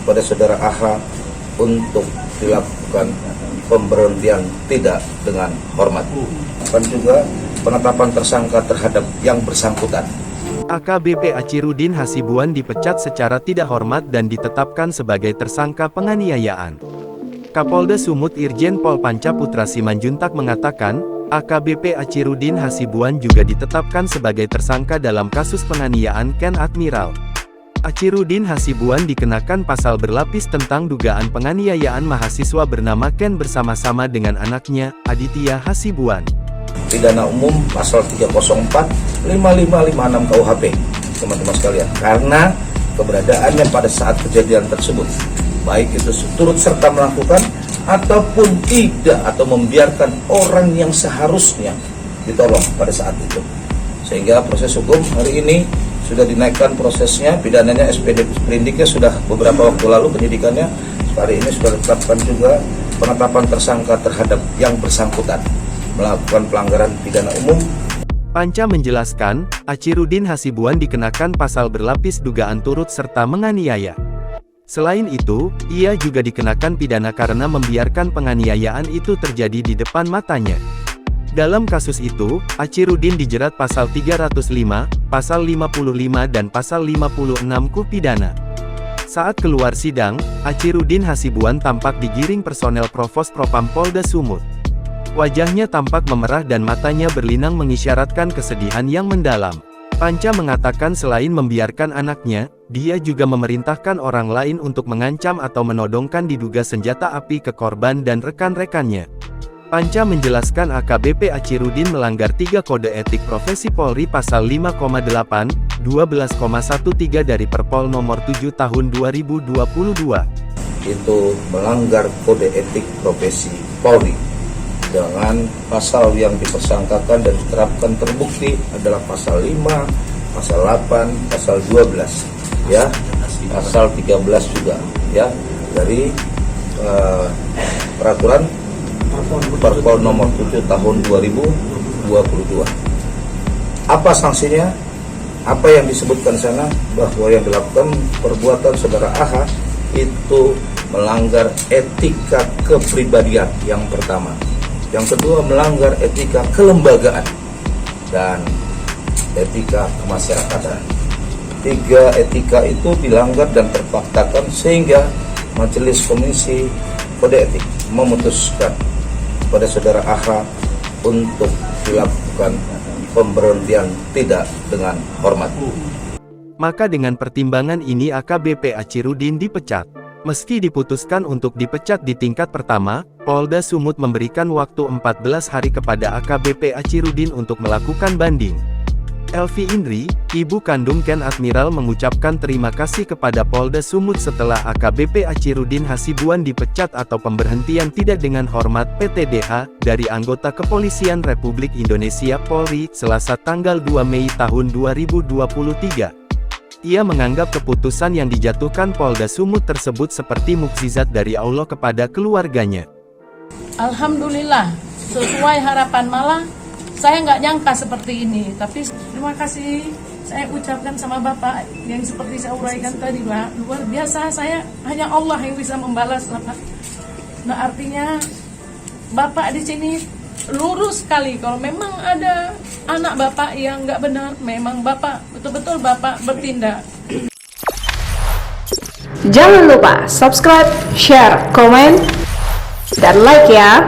kepada saudara AH untuk dilakukan pemberhentian tidak dengan hormat. Dan juga penetapan tersangka terhadap yang bersangkutan. AKBP Achirudin Hasibuan dipecat secara tidak hormat dan ditetapkan sebagai tersangka penganiayaan. Kapolda Sumut Irjen Pol Panca Putra Simanjuntak mengatakan, AKBP Achirudin Hasibuan juga ditetapkan sebagai tersangka dalam kasus penganiayaan Ken Admiral. Achirudin Hasibuan dikenakan pasal berlapis tentang dugaan penganiayaan mahasiswa bernama Ken bersama-sama dengan anaknya, Aditya Hasibuan. Pidana umum pasal 304, 5556 KUHP, teman-teman sekalian. Karena keberadaannya pada saat kejadian tersebut, baik itu turut serta melakukan ataupun tidak, atau membiarkan orang yang seharusnya ditolong pada saat itu. Sehingga proses hukum hari ini sudah dinaikkan prosesnya, pidananya SPD sprindiknya sudah beberapa waktu lalu penyidikannya. Hari ini sudah ditetapkan juga penetapan tersangka terhadap yang bersangkutan melakukan pelanggaran pidana umum. Panca menjelaskan, Achirudin Hasibuan dikenakan pasal berlapis dugaan turut serta menganiaya. Selain itu, ia juga dikenakan pidana karena membiarkan penganiayaan itu terjadi di depan matanya. Dalam kasus itu, Achirudin dijerat pasal 305, pasal 55 dan pasal 56 KUH pidana. Saat keluar sidang, Achirudin Hasibuan tampak digiring personel Provos Propam Polda Sumut. Wajahnya tampak memerah dan matanya berlinang mengisyaratkan kesedihan yang mendalam. Panca mengatakan selain membiarkan anaknya, dia juga memerintahkan orang lain untuk mengancam atau menodongkan diduga senjata api ke korban dan rekan-rekannya. Panca menjelaskan AKBP Achirudin melanggar 3 kode etik profesi Polri pasal 5,8, 12,13 dari Perpol nomor 7 tahun 2022. Itu melanggar kode etik profesi Polri dengan pasal yang dipersangkakan dan diterapkan terbukti adalah pasal 5, pasal 8, pasal 12, ya, pasal 13 juga, ya, dari peraturan Perpol nomor 7 tahun 2022. Apa sanksinya? Apa yang disebutkan sana? Bahwa yang dilakukan perbuatan saudara AH itu melanggar etika kepribadian yang pertama. Yang kedua, melanggar etika kelembagaan dan etika kemasyarakatan. 3 etika itu dilanggar dan terpaksakan sehingga Majelis Komisi Kode Etik memutuskan pada saudara AH untuk dilakukan pemberhentian tidak dengan hormat. Maka dengan pertimbangan ini AKBP Achirudin dipecat. Meski diputuskan untuk dipecat di tingkat pertama, Polda Sumut memberikan waktu 14 hari kepada AKBP Achirudin untuk melakukan banding. Elvi Indri, ibu kandung Ken Admiral, mengucapkan terima kasih kepada Polda Sumut setelah AKBP Achirudin Hasibuan dipecat atau pemberhentian tidak dengan hormat (PTDH) dari anggota Kepolisian Republik Indonesia Polri, Selasa tanggal 2 Mei tahun 2023. Ia menganggap keputusan yang dijatuhkan Polda Sumut tersebut seperti mukjizat dari Allah kepada keluarganya. Alhamdulillah, sesuai harapan malah. Saya nggak nyangka seperti ini, tapi terima kasih saya ucapkan sama Bapak yang seperti saya uraikan tadi, Pak. Luar biasa, saya hanya Allah yang bisa membalas, Bapak. Nah, artinya Bapak di sini lurus sekali. Kalau memang ada anak Bapak yang nggak benar, memang Bapak betul-betul Bapak bertindak. Jangan lupa subscribe, share, komen, dan like ya.